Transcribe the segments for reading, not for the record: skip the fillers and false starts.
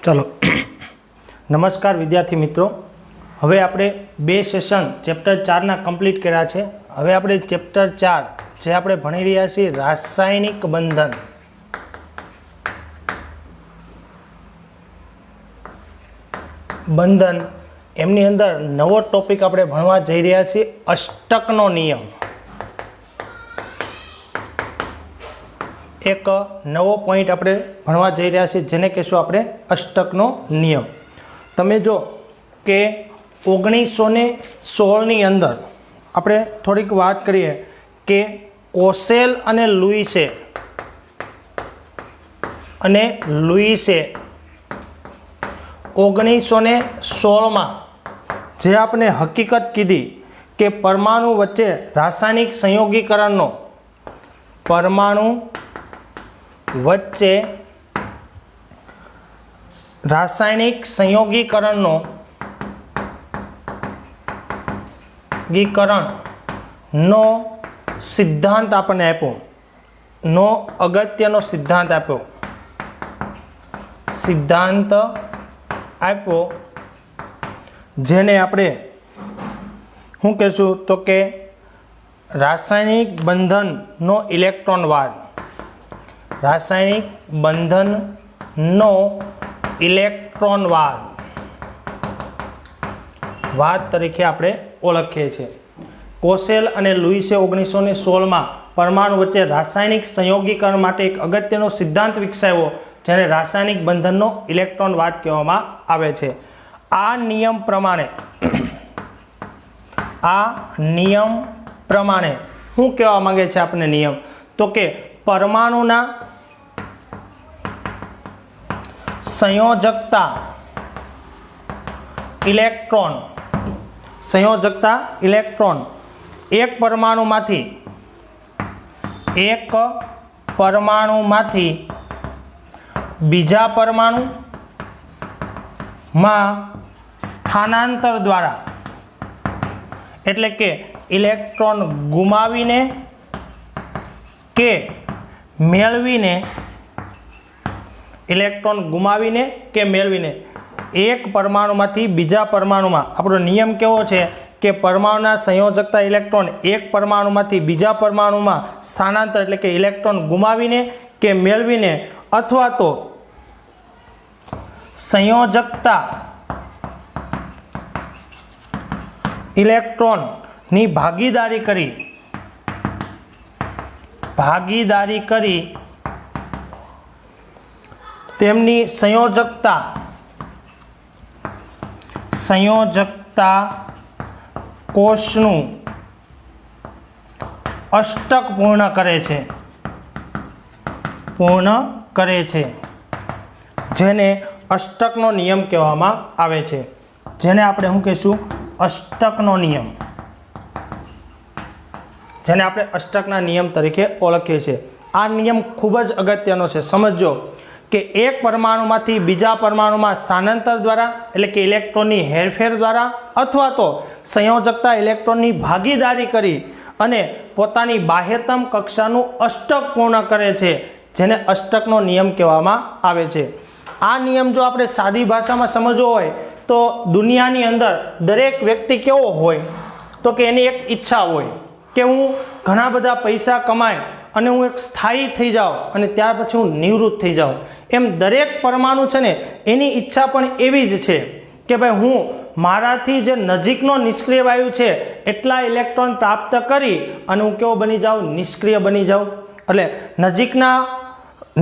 चलो नमस्कार विद्यार्थी मित्रों, हवे आपणे बे सेशन चेप्टर 4 ना कम्प्लीट कर्या छे। हवे आपणे चेप्टर 4 जे आपणे भणी रह्या छीए रासायनिक बंधन। बंधन एमनी अंदर नवो टॉपिक आपणे भणवा जई रह्या छीए अष्टकनो नियम। एक नवो पॉइंट आपणे भणवा जई रह्या छीए जेने कहेशुं आपणे अष्टकनो नियम। तमे जो के 1916 ની અંદર આપણે થોડીક વાત કરીએ કે કોસેલ અને લુઈસે અને લુઈસે 1916 માં જે આપણે હકીકત કીધી કે પરમાણુ વચ્ચે રાસાયણિક સંયોગીકરણનો પરમાણુ વચ્ચે रासायनिक संयोगीकरणनो सिद्धांत आपने आप्यो नो अगत्यनो सिद्धांत आप्यो जेने आपणे शुं कहेशुं तो के रासायनिक बंधन नो इलेक्ट्रॉनवाद, रासायनिक बंधन नो इलेक्ट्रॉनवाद वाद तरीके आपणे ओळखीए छीए। कोसेल अने लुईसे 1916 में परमाणु वच्चे रासायनिक संयोगीकरण माटे एक अगत्यनो सिद्धांत विकसाव्यो जेने रासायनिक बंधननो इलेक्ट्रॉनवाद कहेवामां आवे छे। आ नियम प्रमाणे शुं कहेवा मांगे छे आपणे नियम तो के परमाणुना संयोजकता इलेक्ट्रॉन एक परमाणु मांथी बीजा परमाणु में स्थानांतर द्वारा एटले के इलेक्ट्रॉन गुमावीने के मेळवीने इलेक्ट्रॉन गुमावीने के मेळवीने एक परमाणु मांथी बीजा परमाणु में आपणो नियम केवो छे के परमाणुना संयोजकता इलेक्ट्रॉन एक परमाणु मांथी बीजा परमाणु में स्थानांतर एटले के इलेक्ट्रॉन गुमावीने के मेळवीने अथवा तो संयोजकता इलेक्ट्रॉन नी भागीदारी करी तेमनी संयोजकता कोषનું अष्टक पूर्ण करे छे जेने अष्टकनो नियम कहेवामां आवे छे। जेने आपणे शुं कहीशुं अष्टकनो नियम, जेने आपणे अष्टकना नियम तरीके ओळखीए छीए। आ नियम खूब ज अगत्यनो छे। समझो कि एक परमाणु मांथी बीजा परमाणु में स्थानांतर द्वारा एटले कि इलेक्ट्रॉन नी हेरफेर द्वारा अथवा तो संयोजकता इलेक्ट्रॉन नी भागीदारी करी अने पोतानी बाह्यतम कक्षानुं अष्टक पूर्ण करे छे जेने अष्टकनो नियम कहेवामां आवे छे। आ नियम जो आपणे सादी भाषामां समजवो होय तो दुनियानी अंदर दरेक व्यक्ति केवो होय तो कि एनी एक इच्छा होय कि हूँ घणा बधा पैसा कमाय અને હું એક સ્થાયી થઈ જાઉં અને ત્યાર પછી હું નિવૃત્ત થઈ જાઉં એમ દરેક પરમાણુ છે ને એની ઈચ્છા પણ એવી જ છે કે ભાઈ હું મારાથી જે નજીકનો નિષ્ક્રિય વાયુ છે એટલા ઇલેક્ટ્રોન પ્રાપ્ત કરી અને હું કેવો બની જાઉં, નિષ્ક્રિય બની જાઉં। એટલે નજીકના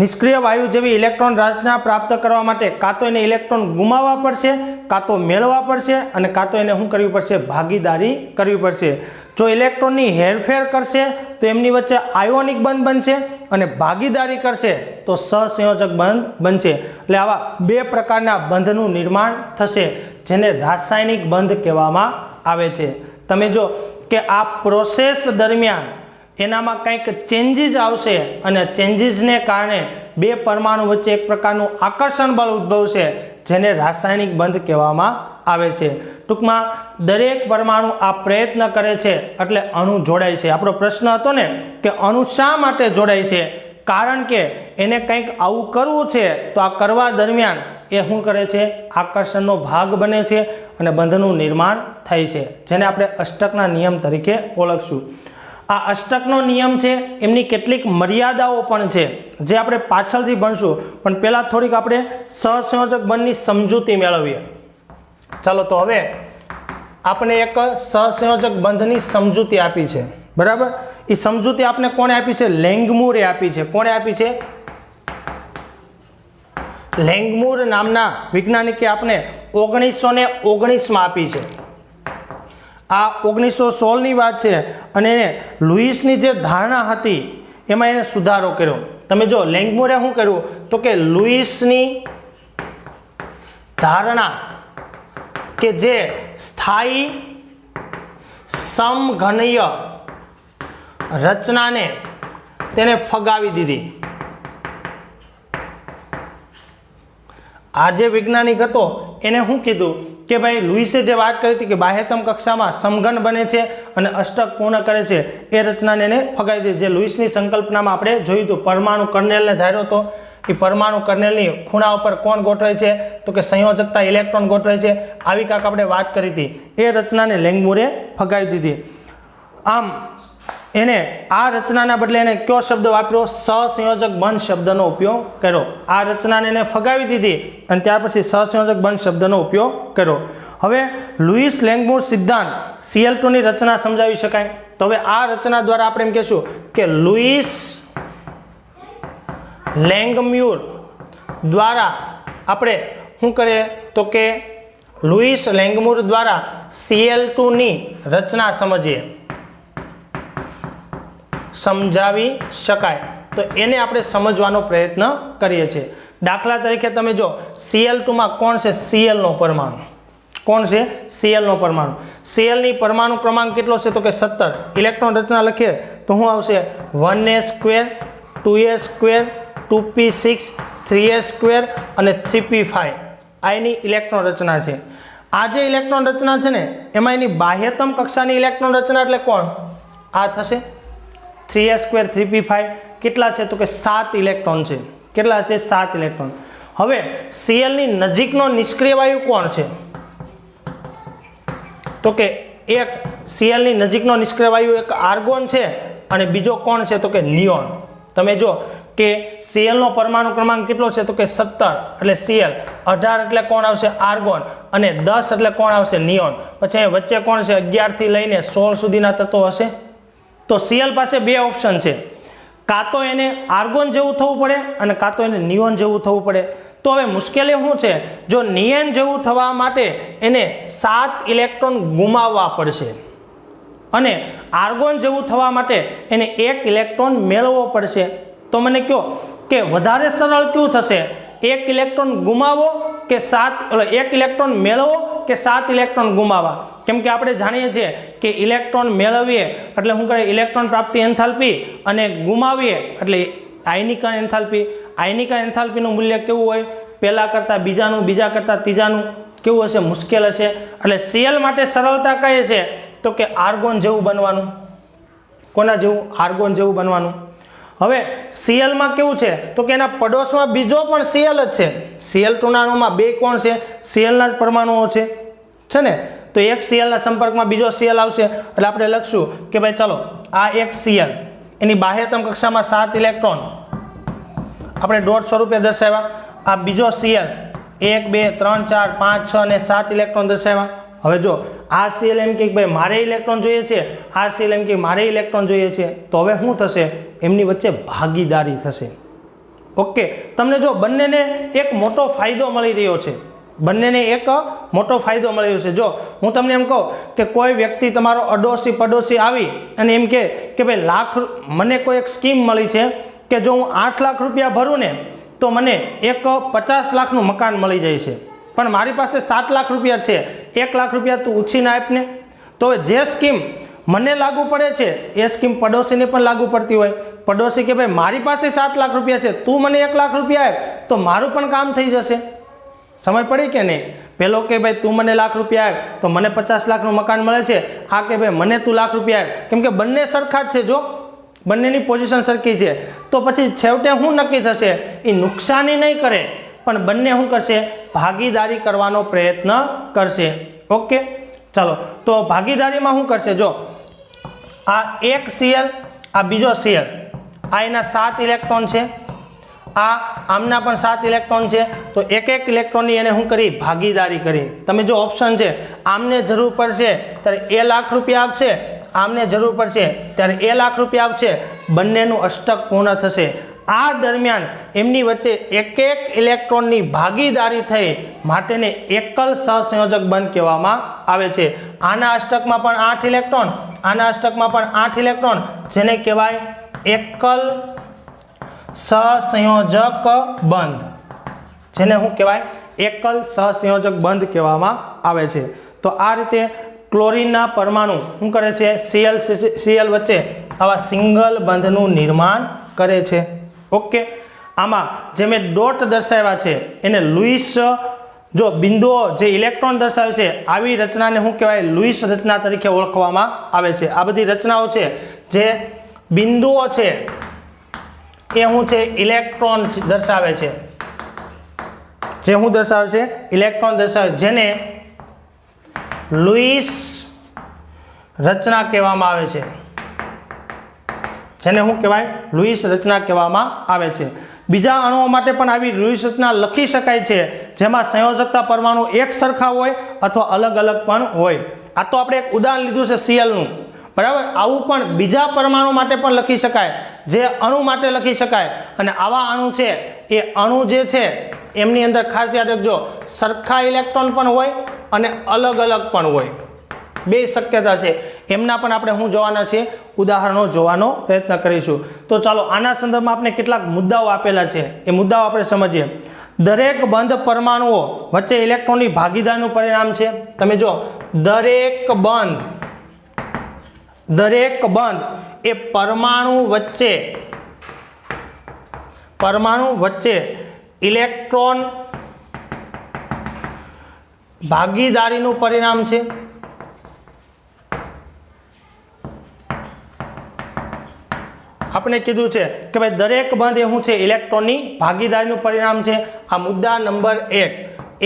નિષ્ક્રિય વાયુ જેવી ઇલેક્ટ્રોન રચના પ્રાપ્ત કરવા માટે કાં તો એને ઇલેક્ટ્રોન ગુમાવવા પડશે, કાં તો મેળવવા પડશે અને કાં તો એને શું કરવી પડશે, ભાગીદારી કરવી પડશે। जो इलेक्ट्रॉन की हेरफेर करशे तो एमनी वच्चे आयोनिक बंध बनशे अने भागीदारी करशे तो सहसंयोजक बंध बनशे। एटले आवा बे प्रकारना बंधनुं निर्माण थशे जेने रासायनिक बंध कहेवामां आवे छे। तमे जो के आ प्रोसेस दरमियान एनामां कंईक चेन्जीस आवशे अने चेन्जीसने कारणे बे परमाणु वच्चे एक प्रकारनुं आकर्षण बल उद्भवशे जेने रासायनिक बंध कहेवामां आवे छे। टूंकमां दरेक परमाणु आ प्रयत्न करे छे एटले अणु जोड़ाय छे। आपणो प्रश्न हतो ने के अणु शा माटे जोड़ाय छे, कारण के एने कंईक आवुं करवुं छे तो आ करवा दरमियान એ શું કરે છે? આકર્ષણનો ભાગ બને છે અને બંધનું નિર્માણ થાય છે, જેને આપણે અષ્ટકના નિયમ તરીકે ઓળખશું. આ અષ્ટકનો નિયમ છે એમની કેટલીક મર્યાદાઓ પણ છે જે આપણે પાછળથી ભણશું, પણ પહેલાં થોડીક આપણે સહસંયોજક બંધની સમજૂતી મેળવીએ. ચાલો, તો હવે આપણે એક સહસંયોજક બંધની સમજૂતી આપી છે, બરાબર. એ સમજૂતી આપણે કોણે આપી છે? લેંગમુરે આપી છે. કોણે આપી છે? લેંગમુર નામના વૈજ્ઞાનિકે આપણે 1919માં આપી છે. આ 1916ની વાત છે અને એને લુઈસની જે ધારણા હતી એમાં એને સુધારો કર્યો. તમે જો લેંગમુરે શું કર્યું તો કે લુઈસની ધારણા કે જે સ્થાયી સમઘનીય રચનાને તેને ફગાવી દીધી. આ જે વૈજ્ઞાનિક હતો એને શું કીધું કે ભાઈ લુઈસે જે વાત કરી હતી કે બાહ્યતમ કક્ષામાં સમઘન બને છે અને અષ્ટક પૂર્ણ કરે છે, એ રચનાને એને ફગાવી દીધી. જે લુઈસની સંકલ્પનામાં આપણે જોયું હતું, પરમાણુ કર્નેલને ધાર્યો હતો. એ પરમાણુ કર્નેલની ખૂણા ઉપર કોણ ગોઠવાય છે તો કે સંયોજકતા ઇલેક્ટ્રોન ગોઠવાય છે. આવી કાંક આપણે વાત કરી હતી. એ રચનાને લેંગમુરે ફગાવી દીધી. આમ એને આ રચનાના બદલે એને કયો શબ્દ વાપર્યો? સહસંયોજક બંધ શબ્દનો ઉપયોગ કર્યો. આ રચનાને એને ફગાવી દીધી અને ત્યાર પછી સહસંયોજક બંધ શબ્દનો ઉપયોગ કર્યો. હવે લુઈસ લેંગમુર સિદ્ધાંત Cl2 ની રચના સમજાવી શકાય. તો હવે આ રચના દ્વારા આપણે એમ કહેશું કે લુઈસ લેંગમ્યુર દ્વારા આપણે શું કરીએ તો કે લુઈસ લેંગમુર દ્વારા Cl2 ની રચના સમજાવી શકાય. તો એને આપણે સમજવાનો પ્રયત્ન કરીએ છીએ. દાખલા તરીકે તમે જો Cl2માં કોણ છે? Cl નો પરમાણુ. કોણ છે? Cl નો પરમાણુ. Cl ની પરમાણુ ક્રમાંક કેટલો છે તો કે 17. ઇલેક્ટ્રોન રચના લખીએ તો શું આવશે? 1s², 2s², 2p6, 3s² અને 3p5. આ એની ઇલેક્ટ્રોન રચના છે. આ જે ઇલેક્ટ્રોન રચના છે ને એમાં એની બાહ્યતમ કક્ષાની ઇલેક્ટ્રોન રચના એટલે કોણ? આ થશે 3s², 3p5. કેટલા છે તો કે 7 ઇલેક્ટ્રોન છે. કેટલા છે? 7 ઇલેક્ટ્રોન. હવે Cl ની નજીકનો નિષ્ક્રિય વાયુ કોણ છે તો કે એક Cl ની નજીકનો નિષ્ક્રિય વાયુ એક આર્ગોન છે અને બીજો કોણ છે તો કે નિયોન. તમે જો કે Cl નો પરમાણુ ક્રમાંક કેટલો છે તો કે 17 એટલે Cl, 18 એટલે કોણ આવશે? આર્ગોન, અને 10 એટલે કોણ આવશે? નિયોન. પછી અહીં વચ્ચે કોણ છે? 11 થી લઈને 16 સુધીના તત્વો હશે. તો Cl પાસે બે ઓપ્શન છે, કાં તો એને આર્ગોન જેવું થવું પડે અને કાં તો એને નિયોન જેવું થવું પડે. તો હવે મુશ્કેલી શું છે? જો નિયોન જેવું થવા માટે એને 7 ઇલેક્ટ્રોન ગુમાવવા પડશે અને આર્ગોન જેવું થવા માટે એને 1 ઇલેક્ટ્રોન મેળવવો પડશે. તો મને કહો કે વધારે સરળ કયું થશે? 1 ઇલેક્ટ્રોન ગુમાવો કે 1 ઇલેક્ટ્રોન મેળવો કે 7 ઇલેક્ટ્રોન ગુમાવવા? કેમ કે આપણે જાણીએ છીએ કે ઇલેક્ટ્રોન મેળવીએ એટલે શું કરે? ઇલેક્ટ્રોન પ્રાપ્તિ એન્થાલ્પી, અને ગુમાવીએ એટલે આયનિકરણ એન્થાલ્પી. આયનિકરણ એન્થાલ્પીનું મૂલ્ય કેવું હોય? પહેલા કરતાં બીજાનું, બીજા કરતાં ત્રીજાનું. કેવું હશે? મુશ્કેલ હશે. એટલે Cl માટે સરળતા કઈ છે તો કે આર્ગોન જેવું બનવાનું. કોના જેવું? આર્ગોન જેવું બનવાનું. હવે Clમાં કેવું છે તો કે એના પડોશમાં બીજો પણ Cl જ છે. Cl2 ના અણુમાં બે કોણ છે? Clના જ પરમાણુઓ છે ને. તો એક Clના સંપર્કમાં બીજો Cl આવશે એટલે આપણે લખશું કે ભાઈ ચાલો આ એક Cl, એની બાહ્યતમ કક્ષામાં 7 ઇલેક્ટ્રોન આપણે ડોટ સ્વરૂપે દર્શાવ્યા. આ બીજો Cl 1, 2, 3, 4, 5, 6 અને 7 ઇલેક્ટ્રોન દર્શાવ્યા. હવે જો આ Cl એમ કે ભાઈ મારે ઇલેક્ટ્રોન જોઈએ છે, આ Cl એમ કે મારે ઇલેક્ટ્રોન જોઈએ છે. તો હવે શું થશે? એમની વચ્ચે ભાગીદારી થશે. ઓકે, તમને જો બંનેને એક મોટો ફાયદો મળી રહ્યો છે. બંનેને એક મોટો ફાયદો મળી રહ્યો છે. જો હું તમને એમ કહું કે કોઈ વ્યક્તિ તમારો અડોશી પડોશી આવી અને એમ કે ભાઈ મને કોઈ એક સ્કીમ મળી છે કે જો હું 8 લાખ રૂપિયા ભરું ને તો મને એક 50 લાખનું મકાન મળી જાય છે, પણ મારી પાસે 7 લાખ રૂપિયા છે, 1 લાખ રૂપિયા તું ઉછીને આપને. તો જે સ્કીમ મને લાગુ પડે છે એ સ્કીમ પડોશીને પણ લાગુ પડતી હોય. પડોશી કે ભાઈ મારી પાસે 7 લાખ રૂપિયા છે, તું મને 1 લાખ રૂપિયા આપ તો મારું પણ કામ થઈ જશે. સમજ પડી કે નહીં? પેલો કે ભાઈ તું મને લાખ રૂપિયા આપ તો મને 50 લાખનું મકાન મળે છે. આ કે ભાઈ મને તું લાખ રૂપિયા આપ, કેમ કે બંને સરખા જ છે. જો બંનેની પોઝિશન સરખી છે તો પછી છેવટે શું નક્કી થશે? એ નુકસાની નહીં કરે, પણ બંને શું કરશે? ભાગીદારી કરવાનો પ્રયત્ન કરશે. ઓકે, ચાલો તો ભાગીદારીમાં શું કરશે? જો આ એક Cl, આ બીજો Cl, આ એના 7 ઇલેક્ટ્રોન છે, આ આમના પણ 7 ઇલેક્ટ્રોન છે, તો એક એક ઇલેક્ટ્રોનની એને શું કરી? ભાગીદારી કરી. તમે જો ઓપ્શન છે, આમને જરૂર પડશે ત્યારે એ લાખ રૂપિયા આપશે, આમને જરૂર પડશે ત્યારે એ લાખ રૂપિયા આપશે, બંનેનું અષ્ટક પૂર્ણ થશે. આ દરમિયાન એમની વચ્ચે એક એક ઇલેક્ટ્રોનની ભાગીદારી થઈ માટેને એકલ સહસંયોજક બંધ કહેવામાં આવે છે. આના અષ્ટકમાં પણ 8 ઇલેક્ટ્રોન, આના અષ્ટકમાં પણ 8 ઇલેક્ટ્રોન, જેને કહેવાય એકલ સહસંયોજક બંધ, જેને શું કહેવાય? એકલ સહસંયોજક બંધ કહેવામાં આવે છે. તો આ રીતે ક્લોરીનના પરમાણુ શું કરે છે? Cl વચ્ચે આવા સિંગલ બંધનું નિર્માણ કરે છે. ઓકે, આમાં જે મેં ડોટ દર્શાવ્યા છે એને લુઈસ, જો બિંદુઓ જે ઇલેક્ટ્રોન દર્શાવે છે આવી રચનાને શું કહેવાય? લુઈસ રચના તરીકે ઓળખવામાં આવે છે. આ બધી રચનાઓ છે જે બિંદુઓ છે એ શું છે? ઇલેક્ટ્રોન દર્શાવે છે. જે શું દર્શાવે છે? ઇલેક્ટ્રોન દર્શાવે, જેને લુઈસ રચના કહેવામાં આવે છે. જેને શું કહેવાય? લુઈસ રચના કહેવામાં આવે છે. બીજા અણુઓ માટે પણ આવી લુઈસ રચના લખી શકાય છે, જેમાં સંયોજકતા પરમાણુ એક સરખા હોય અથવા અલગ અલગ પણ હોય. આ તો આપણે એક ઉદાહરણ લીધું છે Clનું, બરાબર. આવું પણ બીજા પરમાણુ માટે પણ લખી શકાય, જે અણુ માટે લખી શકાય. અને આવા અણુ છે એ અણુ જે છે એમની અંદર ખાસ યાદ રાખજો, સરખા ઇલેક્ટ્રોન પણ હોય અને અલગ અલગ પણ હોય. બે શક્યતા છે. એમના પણ આપણે શું જોવાના છે? ઉદાહરણો જોવાનો પ્રયત્ન કરીશું. તો ચાલો આના સંદર્ભમાં આપણે કેટલાક મુદ્દાઓ આપેલા છે, એ મુદ્દાઓ આપણે સમજીએ. દરેક બંધ પરમાણુઓ વચ્ચે ઇલેક્ટ્રોનની ભાગીદારીનું પરિણામ છે. તમે જો દરેક બંધ એ પરમાણુ વચ્ચે ઇલેક્ટ્રોન ભાગીદારીનું પરિણામ છે. આપણે કીધું છે કે ભાઈ દરેક બંધ એ શું છે? ઇલેક્ટ્રોનની ભાગીદારીનું પરિણામ છે. આ મુદ્દા નંબર 1.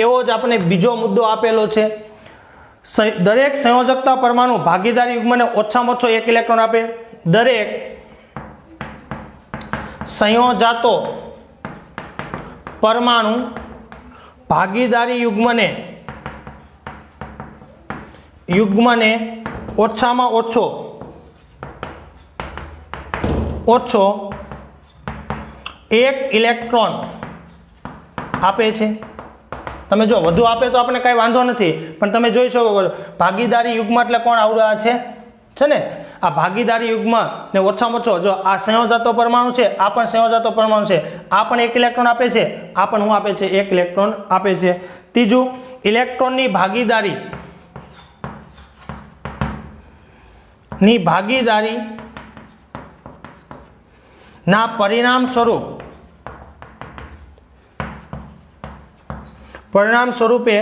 એવો જ આપણે બીજો મુદ્દો આપેલો છે, દરેક સંયોજકતા પરમાણુ ભાગીદારી યુગ્મને ઓછામાં ઓછો 1 ઇલેક્ટ્રોન આપે. દરેક સંયોજાતો પરમાણુ ભાગીદારી યુગ્મને ઓછામાં ઓછો 1 ઇલેક્ટ્રોન આપે છે. તમે જો વધુ આપે તો આપણે કાંઈ વાંધો નથી, પણ તમે જોઈ શકો ભાગીદારી યુગ્મ એટલે કોણ આવડા છે ને? આ ભાગીદારી યુગ્મ ને ઓછામાં ઓછો, જો આ સંયોજાતો પરમાણુ છે, આ પણ સંયોજાતો પરમાણુ છે, આ પણ 1 ઇલેક્ટ્રોન આપે છે, આ પણ શું આપે છે? 1 ઇલેક્ટ્રોન આપે છે. ત્રીજું, ઇલેક્ટ્રોનની ભાગીદારી ના પરિણામ સ્વરૂપે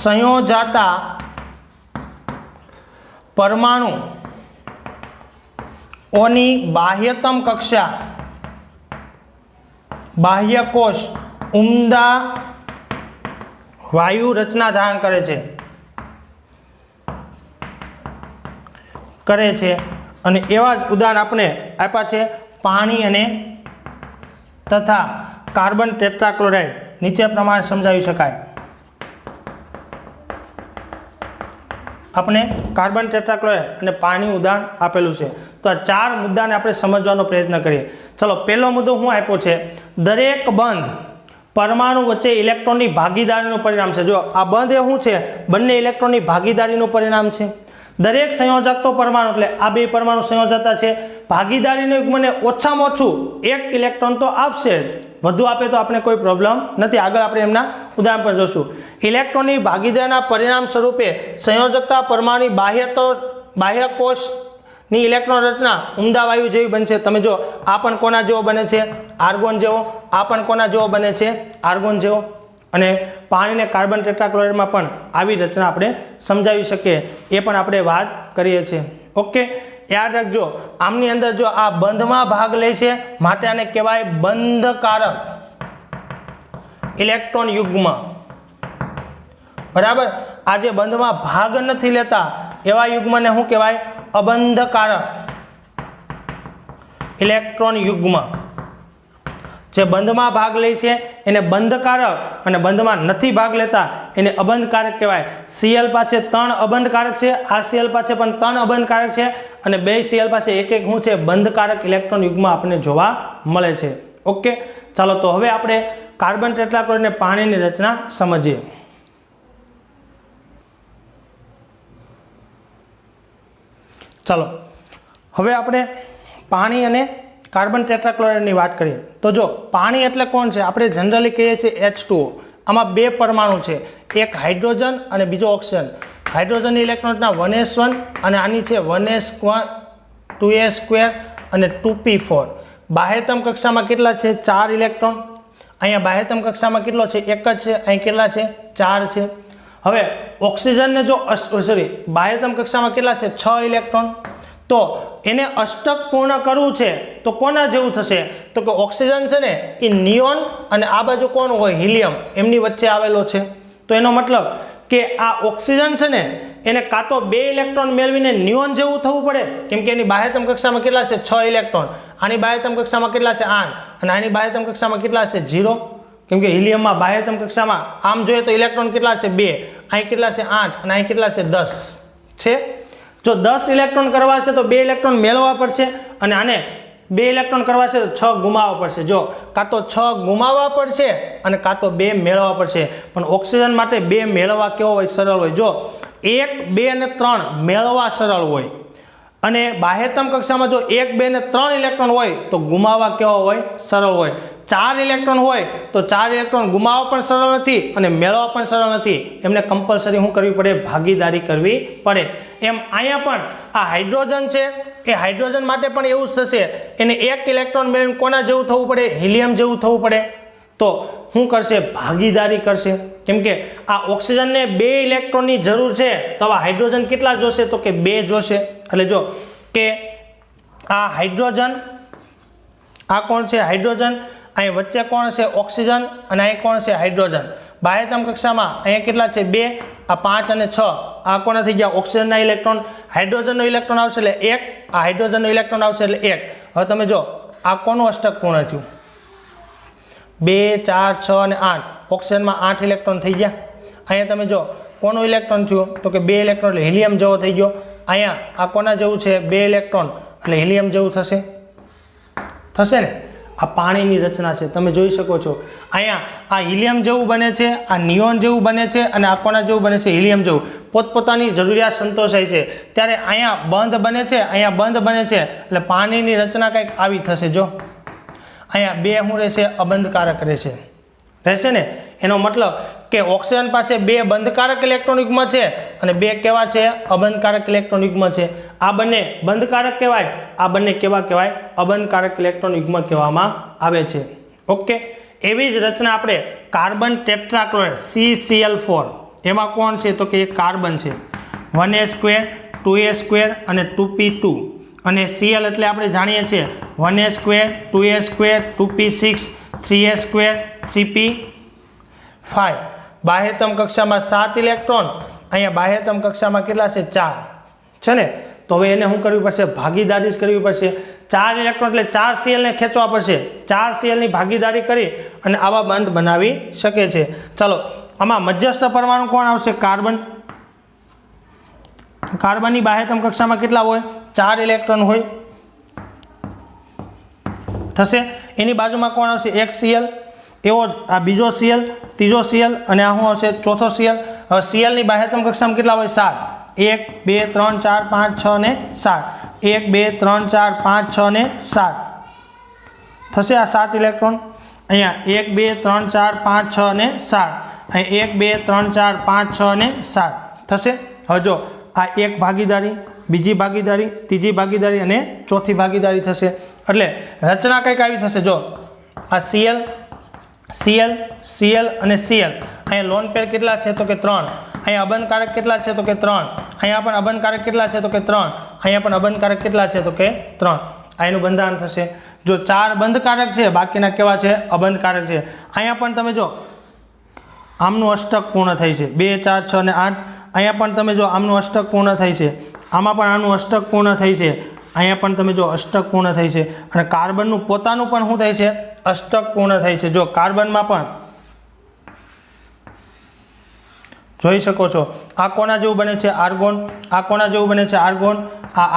સંયોજાતા પરમાણુઓની બાહ્યતમ કક્ષા બાહ્યકોષ ઉમદા વાયુ રચના ધારણ કરે છે. અને એવા જ ઉદાહરણ આપણે આપ્યા છે પાણી અને તથા કાર્બન ટેટ્રાક્લોરાઇડ. નીચે પ્રમાણે સમજાવી શકાય. આપણે કાર્બન ટેટ્રાક્લોરાઇડ અને પાણી ઉદાહરણ આપેલું છે. તો આ 4 મુદ્દાને આપણે સમજવાનો પ્રયત્ન કરીએ. ચલો, પહેલો મુદ્દો શું આપ્યો છે? દરેક બંધ પરમાણુ વચ્ચે ઇલેક્ટ્રોનની ભાગીદારીનું પરિણામ છે. જો આ બંધ એ શું છે? બંને ઇલેક્ટ્રોનની ભાગીદારીનું પરિણામ છે. દરેક સંયોજકતો પરમાણુ એટલે આ બે પરમાણુ સંયોજકતા છે, ભાગીદારીનું યુગ્મને ઓછામાં ઓછું 1 ઇલેક્ટ્રોન તો આપશે જ. વધુ આપે તો આપણે કોઈ પ્રોબ્લેમ નથી. આગળ આપણે એમના ઉદાહરણ પર જોશું. ઇલેક્ટ્રોનની ભાગીદારીના પરિણામ સ્વરૂપે સંયોજકતા પરમાણુની બાહ્યકોષની ઇલેક્ટ્રોન રચના ઉમદા વાયુ જેવી બનશે. તમે જો આ પણ કોના જેવો બને છે? આર્ગોન જેવો. આ પણ કોના જેવો બને છે? આર્ગોન જેવો. અને પાણીને કાર્બન ટેટ્રાક્લોરાઇડમાં પણ આવી રચના આપણે સમજાવી શકીએ, એ પણ આપણે વાત કરીએ છીએ. ઓકે, યાદ રાખજો, આમની અંદર જો આ બંધમાં ભાગ લે છે માટે આને કહેવાય બંધકારક ઇલેક્ટ્રોન યુગ્મ, બરાબર. આ જે બંધમાં ભાગ નથી લેતા એવા યુગ્મને શું કહેવાય? અબંધકારક ઇલેક્ટ્રોન યુગ્મ. જે બંધમાં ભાગ લે છે એને બંધકારક અને બંધમાં નથી ભાગ લેતા એને અબંધકારક કહેવાય. Cl પાસે 3 અબંધકારક છે, આ Cl પાસે પણ 3 અબંધકારક છે અને બે Cl પાસે એક એક શું છે? બંધકારક ઇલેક્ટ્રોન યુગ્મ આપણને જોવા મળે છે. ઓકે, ચાલો તો હવે આપણે કાર્બન ટેટ્રાક્લોરાઇડ અને પાણીની રચના સમજીએ. ચાલો હવે આપણે પાણી અને કાર્બન ટેટ્રાક્લોરાઇડની વાત કરીએ. તો જો પાણી એટલે કોણ છે? આપણે જનરલી કહીએ છીએ H2O. આમાં બે પરમાણુ છે, એક હાઇડ્રોજન અને બીજો ઓક્સિજન. હાઇડ્રોજનની ઇલેક્ટ્રોનના 1s1 અને આની છે 1s1 2s2 અને 2p4. બાહ્યતમ કક્ષામાં કેટલા છે? 4 ઇલેક્ટ્રોન. અહીંયા બાહ્યતમ કક્ષામાં કેટલો છે? એક જ છે. અહીં કેટલા છે? 4 છે. હવે ઓક્સિજનને જો બાહ્યતમ કક્ષામાં કેટલા છે? 6 ઇલેક્ટ્રોન. તો એને અષ્ટક પૂર્ણ કરવું છે તો કોના જેવું થશે? તો કે ઓક્સિજન છે ને એ નિયોન અને આ બાજુ કોણ હોય? હિલિયમ, એમની વચ્ચે આવેલો છે. તો એનો મતલબ કે આ ઓક્સિજન છે ને એને કાં તો 2 ઇલેક્ટ્રોન મેળવીને નિયોન જેવું થવું પડે, કેમ કે એની બાહ્યતમ કક્ષામાં કેટલા છે? 6 ઇલેક્ટ્રોન. આની બાહ્યતમ કક્ષામાં કેટલા છે? 8. અને આની બાહ્યતમ કક્ષામાં કેટલા છે? 0. કેમ કે હિલિયમમાં બાહ્યતમ કક્ષામાં આમ જોઈએ તો ઇલેક્ટ્રોન કેટલા છે? 2. અહીં કેટલા છે? 8. અને અહીં કેટલા છે? 10 છે. જો 10 ઇલેક્ટ્રોન કરવા છે તો 2 ઇલેક્ટ્રોન મેળવવા પડશે અને આને 2 ઇલેક્ટ્રોન કરવા છે તો 6 ગુમાવવા પડશે. જો કાં તો 6 ગુમાવવા પડશે અને કાં તો 2 મેળવવા પડશે. પણ ઓક્સિજન માટે 2 મેળવવા કેવો હોય? સરળ હોય. જો 1, 2 અને 3 મેળવવા સરળ હોય અને બાહ્યતમ કક્ષામાં જો 1, 2 અને 3 ઇલેક્ટ્રોન હોય તો ગુમાવવા કેવો હોય? સરળ હોય. 4 ઇલેક્ટ્રોન હોય તો 4 ઇલેક્ટ્રોન ગુમાવવા પણ સરળ નથી અને મેળવવા પણ સરળ નથી. એમને કમ્પલસરી શું કરવી પડે? ભાગીદારી કરવી પડે. એમ અહીંયા પણ આ હાઇડ્રોજન છે એ હાઇડ્રોજન માટે પણ એવું જ થશે. એને 1 ઇલેક્ટ્રોન મેળવીને કોના જેવું થવું પડે? હિલિયમ જેવું થવું પડે. તો શું કરશે? ભાગીદારી કરશે. કેમ કે આ ઓક્સિજનને 2 ઇલેક્ટ્રોનની જરૂર છે તો આ હાઇડ્રોજન કેટલા જોશે? તો કે 2 જોશે. એટલે જો કે આ હાઇડ્રોજન, આ કોણ છે? હાઇડ્રોજન. અહીં વચ્ચે કોણ છે? ઓક્સિજન. અને અહીં કોણ છે? હાઇડ્રોજન. બાહ્યતમ કક્ષામાં અહીંયા કેટલા છે? 2. આ 5 અને 6 આ કોના થઈ ગયા? ઓક્સિજનના ઇલેક્ટ્રોન. હાઇડ્રોજનનો ઇલેક્ટ્રોન આવશે એટલે 1. આ હાઇડ્રોજનનો ઇલેક્ટ્રોન આવશે એટલે 1. હવે તમે જો આ કોનું અષ્ટક પૂર્ણ થયું? 2, 4, 6 અને 8. ઓક્સિજનમાં 8 ઇલેક્ટ્રોન થઈ ગયા. અહીંયા તમે જો કોનું ઇલેક્ટ્રોન થયું? તો કે 2 ઇલેક્ટ્રોન એટલે હિલિયમ જેવો થઈ ગયો. અહીંયા આ કોના જેવું છે? 2 ઇલેક્ટ્રોન એટલે હિલિયમ જેવું થશે. થશે ને? આ પાણીની રચના છે, તમે જોઈ શકો છો. અહીંયા આ હિલિયમ જેવું બને છે, આ નિયોન જેવું બને છે અને આ કોના જેવું બને છે? હિલિયમ જેવું. પોતપોતાની જરૂરિયાત સંતોષાય છે ત્યારે અહીંયા બંધ બને છે, અહીંયા બંધ બને છે. એટલે પાણીની રચના કંઈક આવી થશે. જો અહીંયા 2 શું રહેશે? અબંધકારક રહેશે ને. એનો મતલબ કે ઓક્સિજન પાસે 2 બંધકારક ઇલેક્ટ્રોન યુગ્મ છે અને 2 કેવા છે? અબંધકારક ઇલેક્ટ્રોન યુગ્મ છે. આ બંને બંધકારક કહેવાય, આ બંને કેવા કહેવાય? અબંધકારક ઇલેક્ટ્રોન યુગ્મ કહેવામાં આવે છે. ઓકે, એવી જ રચના આપણે કાર્બન ટેટ્રાક્લોરાઇડ CCl4 એમાં કોણ છે? તો કે એક કાર્બન છે. 1s2 2s2 અને 2p2 અને Cl એટલે આપણે જાણીએ છીએ 1s2 2s2 2p6 3s2 3p5. બાહ્યતમ કક્ષામાં 7 ઇલેક્ટ્રોન. અહીંયા બાહ્યતમ કક્ષામાં કેટલા છે? 4 છે ને. તો હવે એને શું કરવી પડશે? ભાગીદારી જ કરવી પડશે. 4 ઇલેક્ટ્રોન એટલે 4 Cl ને ખેંચવા પડશે. 4 Cl ની ભાગીદારી કરી અને આવા બંધ બનાવી શકે છે. ચાલો આમાં મધ્યસ્થ પરમાણુ કોણ આવશે? કાર્બન. કાર્બનની બાહ્યતમ કક્ષામાં કેટલા હોય? 4 ઇલેક્ટ્રોન હોય. થશે. એની બાજુમાં કોણ આવશે? એક Cl. એવો જ આ બીજો Cl, ત્રીજો Cl અને આ શું આવશે? ચોથો Cl. હવે Cl ની બાહ્યતમ કક્ષામાં કેટલા હોય? 7. 1 2 3 4 5 6 ને 7. 1 2 3 4 5 6 ને 7 થશે. આ 7 ઇલેક્ટ્રોન. અહીંયા 1 2 3 4 5 6 ને 7. અહીં 1 2 3 4 5 6 ને 7 થશે. હવે જો આ એક ભાગીદારી, બીજી ભાગીદારી, ત્રીજી ભાગીદારી અને ચોથી ભાગીદારી થશે. એટલે રચના કંઈક આવી થશે. જો આ Cl Cl Cl અને Cl. અહીંયા લોન પેર કેટલા છે? તો કે 3. અહીંયા અબંધકારક કેટલા છે? તો કે 3. અહીંયા પણ અબંધકારક કેટલા છે? તો કે 3. અહીંયા પણ અબંધકારક કેટલા છે? તો કે 3. આ એનું બંધારણ થશે. જો 4 બંધકારક છે, બાકીના કેવા છે? અબંધકારક છે. અહીંયા પણ તમે જો આમનું અષ્ટક પૂર્ણ થાય છે 2 4 6 અને 8 અહીંયા પણ તમે જો આમનું અષ્ટક પૂર્ણ થાય છે આમાં પણ આનું અષ્ટક પૂર્ણ થાય છે અહીંયા પણ તમે જો અષ્ટક પૂર્ણ થાય છે અને કાર્બનનું પોતાનું પણ શું થાય છે અષ્ટક પૂર્ણ થાય છે જો કાર્બનમાં પણ જોઈ શકો છો આ કોના જેવું બને છે આર્ગોન આ કોના જેવું બને છે આર્ગોન આ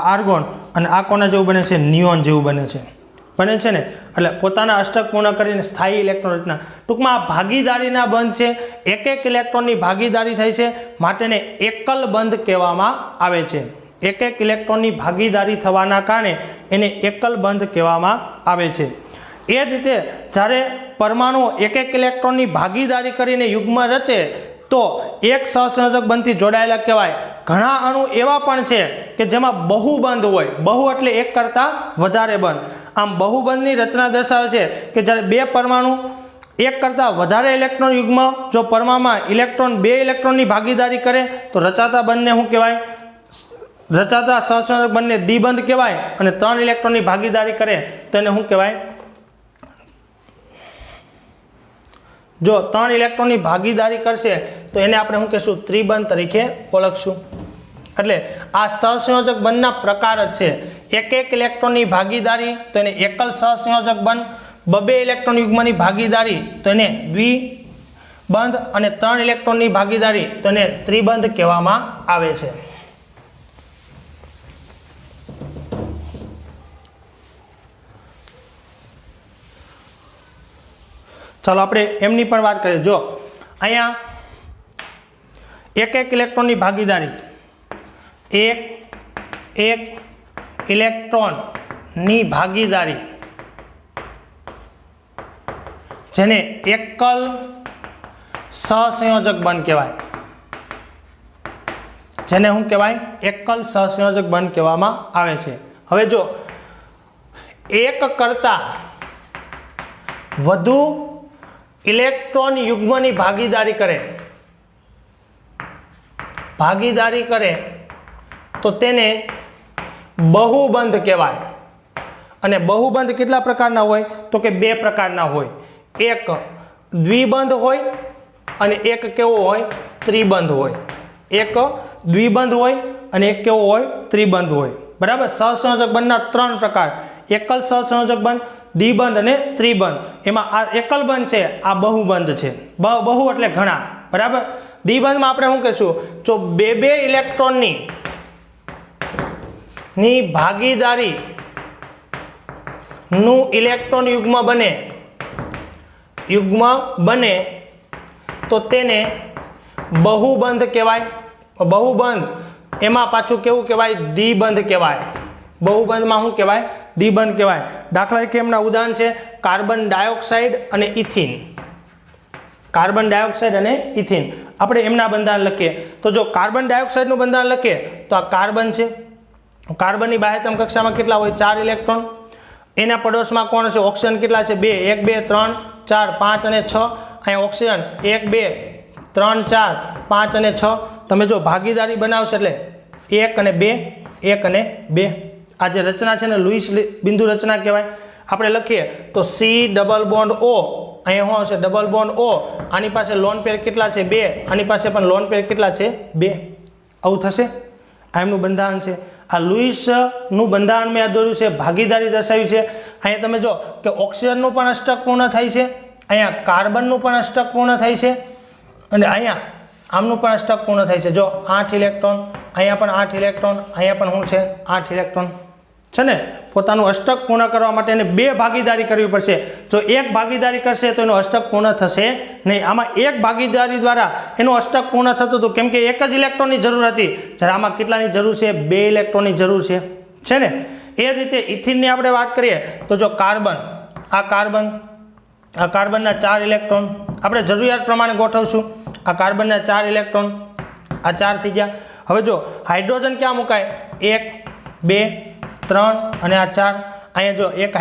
આર્ગોન અને આ કોના જેવું બને છે નિયોન જેવું બને છે ને એટલે પોતાના અષ્ટક પૂર્ણ કરીને સ્થાયી ઇલેક્ટ્રોન રચના ટૂંકમાં આ ભાગીદારીના બંધ છે એક એક ઇલેક્ટ્રોનની ભાગીદારી થાય છે માટેને એકલ બંધ કહેવામાં આવે છે એક એક ઇલેક્ટ્રોનની ભાગીદારી થવાના કારણે એને એકલ બંધ કહેવામાં આવે છે એ જ રીતે જ્યારે પરમાણુ એક એક ઇલેક્ટ્રોનની ભાગીદારી કરીને યુગ્મ રચે તો એક સહસંયોજક બંધથી જોડાયેલા કહેવાય ઘણા અણુ એવા પણ છે કે જેમાં બહુબંધ હોય બહુ એટલે એક કરતાં વધારે બંધ આમ બહુબંધની રચના દર્શાવે છે કે જ્યારે બે પરમાણુ એક કરતાં વધારે ઇલેક્ટ્રોન યુગ્મ જો પરમાણુમાં ઇલેક્ટ્રોન બે ઇલેક્ટ્રોનની ભાગીદારી કરે તો રચાતા બંધને શું કહેવાય રચાતા સહસંયોજક બંધને દ્વિબંધ કહેવાય અને 3 ઇલેક્ટ્રોનની ભાગીદારી કરે તો એને શું કહેવાય જો 3 ઇલેક્ટ્રોનની ભાગીદારી કરશે તો એને આપણે શું કહેશું ત્રિબંધ તરીકે ઓળખશું એટલે આ સહસંયોજક બંધના પ્રકાર જ છે એક એક ઇલેક્ટ્રોનની ભાગીદારી તો એને એકલ સહસંયોજક બંધ બબે ઇલેક્ટ્રોન યુગ્મની ભાગીદારી તો એને દ્વિબંધ અને 3 ઇલેક્ટ્રોનની ભાગીદારી તો એને ત્રિબંધ કહેવામાં આવે છે ચાલો આપણે એમની પણ વાત કરીએ જો અહીંયા એક એક ઇલેક્ટ્રોનની ભાગીદારી એક ઇલેક્ટ્રોનની ભાગીદારી જેને એકલ સહસંયોજક બંધ કહેવાય જેને શું કહેવાય એકલ સહસંયોજક બંધ કહેવામાં આવે છે હવે જો એક કરતાં વધુ ઇલેક્ટ્રોન યુગ્મની ભાગીદારી કરે તો તેને બહુબંધ કહેવાય અને બહુબંધ કેટલા પ્રકારના હોય તો કે 2 પ્રકારના હોય એક દ્વિબંધ હોય અને એક કેવો હોય ત્રિબંધ હોય એક દ્વિબંધ હોય અને એક કેવો હોય ત્રિબંધ હોય બરાબર સહસંયોજક બંધના 3 પ્રકાર એકલ સહસંયોજક બંધ દ્વિબંધ અને ત્રિબંધ એમાં આ એકલ બંધ છે આ બહુબંધ છે બહુ એટલે ઘણા બરાબર દ્વિબંધમાં આપણે શું કહીશું જો બે ઇલેક્ટ્રોનની ભાગીદારી નું ઇલેક્ટ્રોન યુગ્મ બને તો તેને બહુબંધ કહેવાય બહુબંધ એમાં પાછું કેવું કહેવાય દ્વિબંધ કહેવાય બહુબંધમાં શું કહેવાય દ્વિબંધ કહેવાય દાખલા તરીકે એમના ઉદાહરણ છે કાર્બન ડાયોક્સાઇડ અને ઇથિન આપણે એમના બંધારણ લખીએ તો જો કાર્બન ડાયોક્સાઇડનું બંધારણ લખીએ તો આ કાર્બન છે કાર્બનની બાહ્યતમ કક્ષામાં કેટલા હોય 4 ઇલેક્ટ્રોન એના પડોશમાં કોણ છે ઓક્સિજન કેટલા છે 2 1 2 3 4 5 અને 6 અહીંયા ઓક્સિજન 1 2 3 4 5 અને 6 તમે જો ભાગીદારી બનાવશો એટલે 1 અને 2 1 અને 2 આ જે રચના છે ને લુઈસ બિંદુ રચના કહેવાય આપણે લખીએ તો સી ડબલ બોન્ડ ઓ અહીંયા શું આવશે ડબલ બોન્ડ ઓ આની પાસે લોન પેર કેટલા છે 2 આની પાસે પણ લોન પેર કેટલા છે 2 આવું થશે આ એમનું બંધારણ છે આ લુઈસનું બંધારણ મેં આ દોર્યું છે ભાગીદારી દર્શાવ્યું છે અહીંયા તમે જો કે ઓક્સિજનનું પણ અષ્ટક પૂર્ણ થાય છે અહીંયા કાર્બનનું પણ અષ્ટક પૂર્ણ થાય છે અને અહીંયા આમનું પણ અષ્ટક પૂર્ણ થાય છે જો 8 ઇલેક્ટ્રોન અહીંયા પણ 8 ઇલેક્ટ્રોન અહીંયા પણ શું છે 8 ઇલેક્ટ્રોન છે ને પોતાનું અષ્ટક પૂર્ણ કરવા માટે એને 2 ભાગીદારી કરવી પડશે જો એક ભાગીદારી કરશે તો એનું અષ્ટક પૂર્ણ થશે નહીં આમાં એક ભાગીદારી દ્વારા એનું અષ્ટક પૂર્ણ થતું હતું કેમ કે એક જ ઇલેક્ટ્રોનની જરૂર હતી જ્યારે આમાં કેટલાની જરૂર છે 2 ઇલેક્ટ્રોનની જરૂર છે ને એ રીતે ઇથિનની આપણે વાત કરીએ તો જો કાર્બન આ કાર્બનના 4 ઇલેક્ટ્રોન આપણે જરૂરિયાત પ્રમાણે ગોઠવશું આ કાર્બનના 4 ઇલેક્ટ્રોન આ 4 થઈ ગયા હવે જો હાઇડ્રોજન ક્યાં મુકાય 1 2 3 અને આ 4 અહીંયા જો એક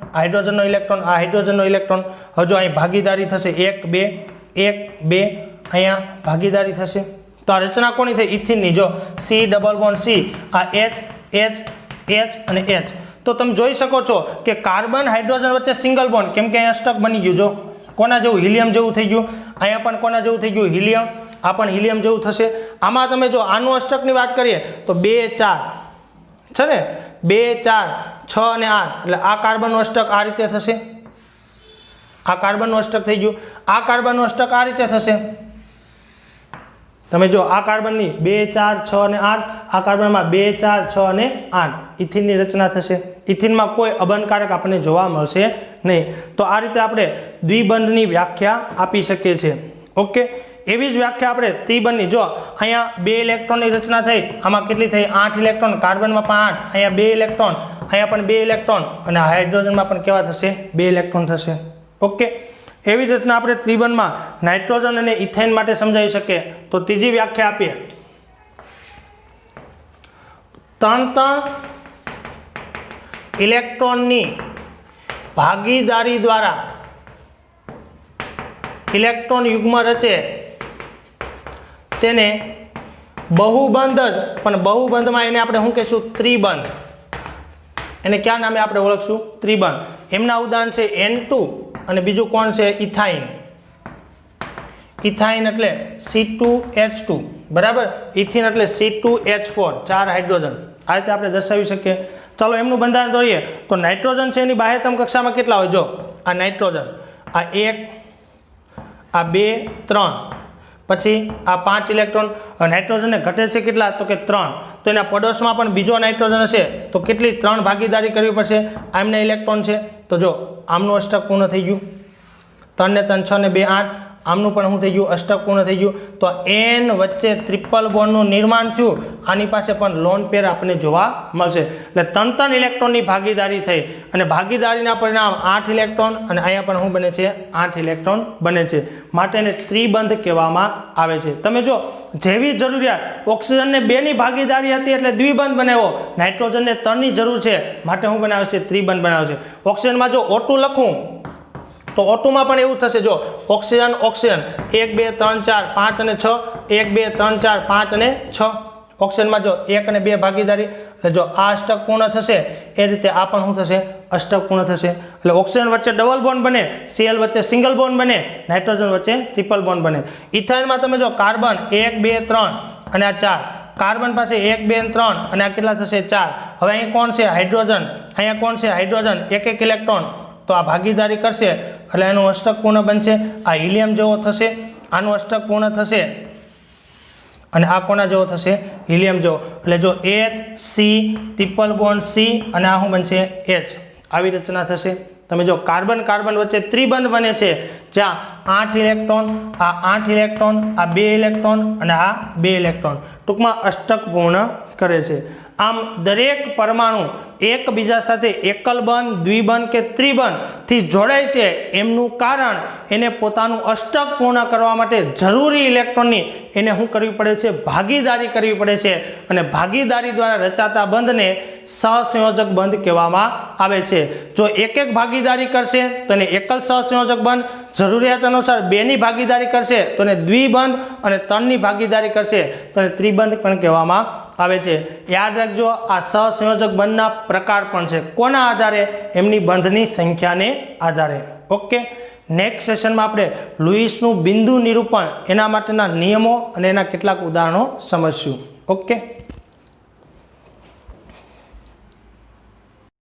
હાઇડ્રોજનનો ઇલેક્ટ્રોન આ હાઇડ્રોજનનો ઇલેક્ટ્રોન હવે જો અહીં ભાગીદારી થશે 1 2 અહીંયા ભાગીદારી થશે તો આ રચના કોની થઈ ઇથિનની જો સી ડબલ બોન્ડ સી આ H અને H તો તમે જોઈ શકો છો કે કાર્બન હાઇડ્રોજન વચ્ચે સિંગલ બોન્ડ કેમ કે અહીં અષ્ટક બની ગયું જો કોના જેવું? હિલિયમ જેવું થઈ ગયું. અહીંયા પણ કોના જેવું થઈ ગયું? હિલિયમ. આ પણ હિલિયમ જેવું થશે. આમાં તમે જો આનું અષ્ટકની વાત કરીએ તો 2 4 છે ને, 2 4 6 અને 8 એટલે આ કાર્બનનું અષ્ટક આ રીતે થશે. આ કાર્બનનું અષ્ટક થઈ ગયું. આ કાર્બનનું અષ્ટક આ રીતે થશે. તમે જો આ કાર્બનની 2 4 6 અને 8, આ કાર્બનમાં 2 4 6 અને 8 ઇથિનની રચના થશે. ઇથિનમાં કોઈ અબંધકારક આપણને જોવા મળશે નહીં. તો આ રીતે આપણે દ્વિબંધની વ્યાખ્યા આપી શકીએ છીએ. ઓકે, એવી જ વ્યાખ્યા આપણે ત્રિબંધની, જો અહીંયા 2 ઇલેક્ટ્રોનની રચના થઈ, આમાં કેટલી થઈ? 8 ઇલેક્ટ્રોન. કાર્બનમાં પણ 8, અહીંયા 2 ઇલેક્ટ્રોન, અહીંયા પણ 2 ઇલેક્ટ્રોન, અને હાઇડ્રોજનમાં પણ કેવા થશે? 2 ઇલેક્ટ્રોન થશે. ઓકે, એવી જ રીતના આપણે ત્રિબંધમાં નાઇટ્રોજન અને ઇથેન માટે સમજાવી શકીએ. તો ત્રીજી વ્યાખ્યા આપીએ, 3 ઇલેક્ટ્રોનની ભાગીદારી દ્વારા ઇલેક્ટ્રોન યુગ્મ રચે તેને બહુબંધ જ, પણ બહુબંધમાં એને આપણે શું કહીશું? ત્રિબંધ. એને કયા નામે આપણે ઓળખશું? ત્રિબંધ. એમના ઉદાહરણ છે N2 અને બીજું કોણ છે? ઇથાઇન. ઇથાઇન એટલે C2H2, બરાબર. ઇથિન એટલે C2H4, 4 હાઇડ્રોજન. આ રીતે આપણે દર્શાવી શકીએ. ચલો એમનું બંધારણ જોઈએ તો નાઇટ્રોજન છે એની બાહ્યતમ કક્ષામાં કેટલા હોય? જો આ નાઇટ્રોજન, આ 1, આ 2 3, પછી આ 5 ઇલેક્ટ્રોન. નાઇટ્રોજનને ઘટે છે કેટલા? તો કે 3. તો એના પડોશમાં પણ બીજો નાઇટ્રોજન હશે તો કેટલી? 3 ભાગીદારી કરવી પડશે. આમના ઇલેક્ટ્રોન છે તો જો આમનું અષ્ટક પૂર્ણ થઈ ગયું. 3 ને 3 6 ને 2 8. આમનું પણ શું થઈ ગયું? અષ્ટક પૂર્ણ થઈ ગયું. તો N વચ્ચે ટ્રિપલ બોન્ડનું નિર્માણ થયું. આની પાસે પણ લોન પેર આપણને જોવા મળશે. એટલે 3 ઇલેક્ટ્રોનની ભાગીદારી થઈ અને ભાગીદારીના પરિણામ 8 ઇલેક્ટ્રોન, અને અહીંયા પણ શું બને છે? 8 ઇલેક્ટ્રોન બને છે. માટે એને ત્રિબંધ કહેવામાં આવે છે. તમે જો જેવી જરૂરિયાત ઓક્સિજનને 2 ની ભાગીદારી હતી એટલે દ્વિબંધ બનાવ્યો, નાઇટ્રોજનને 3 ની જરૂર છે માટે શું બનાવે છે? ત્રિબંધ બનાવે છે. ઓક્સિજનમાં જો O2 લખું તો O2 માં પણ એવું થશે. જો ઓક્સિજન ઓક્સિજન 1 2 3 4 5 અને 6, 1 2 3 4 5 અને 6. ઓક્સિજનમાં જો 1 અને 2 ભાગીદારી, એટલે જો આ અષ્ટક પૂર્ણ થશે એ રીતે આ પણ શું થશે? અષ્ટક પૂર્ણ થશે. એટલે ઓક્સિજન વચ્ચે ડબલ બોન્ડ બને, Cl વચ્ચે સિંગલ બોન્ડ બને, નાઇટ્રોજન વચ્ચે ટ્રિપલ બોન્ડ બને. ઇથાઇનમાં તમે જો કાર્બન 1 2 3 અને આ 4, કાર્બન પાસે 1 2 અને 3 અને આ કેટલા થશે? 4. હવે અહીં કોણ છે? હાઇડ્રોજન. અહીંયા કોણ છે? હાઇડ્રોજન. 1 ઇલેક્ટ્રોન. તો આ ભાગીદારી કરશે એટલે એનું અષ્ટક પૂર્ણ બનશે. આ હિલિયમ જેવો થશે, આનું અષ્ટક પૂર્ણ થશે, અને આ કોના જેવો થશે? હિલિયમ જેવો. એટલે જો H C triple bond C અને આ શું બનશે? H. આવી રચના થશે. તમે જો કાર્બન કાર્બન વચ્ચે ત્રિબંધ બને છે જ્યાં 8 ઇલેક્ટ્રોન, આ 8 ઇલેક્ટ્રોન, આ 2 ઇલેક્ટ્રોન અને આ 2 ઇલેક્ટ્રોન ટૂંકમાં અષ્ટક પૂર્ણ કરે છે. આમ દરેક પરમાણુ એકબીજા સાથે એકલ બંધ, દ્વિબંધ કે ત્રિબંધ થી જોડાય છે. એમનું કારણ એને પોતાનું અષ્ટક પૂર્ણ કરવા માટે જરૂરી ઇલેક્ટ્રોનની એને શું કરવી પડે છે? ભાગીદારી કરવી પડે છે. અને ભાગીદારી દ્વારા રચાતા બંધને સહસંયોજક બંધ કહેવામાં આવે છે. જો એક ભાગીદારી કરશે તો એને એકલ સહસંયોજક બંધ, જરૂરિયાત અનુસાર 2 ની ભાગીદારી કરશે તો એને દ્વિબંધ, અને 3 ની ભાગીદારી કરશે તો એને ત્રિબંધ પણ કહેવામાં આવે છે. યાદ રાખજો, આ સહસંયોજક બંધના પ્રકાર પણ છે. કોના આધારે? એમની બંધની સંખ્યાને આધારે. ઓકે, નેક્સ્ટ સેશનમાં આપણે લુઈસનું બિંદુ નિરૂપણ, એના માટેના નિયમો અને એના કેટલાક ઉદાહરણો સમજશું. ઓકે.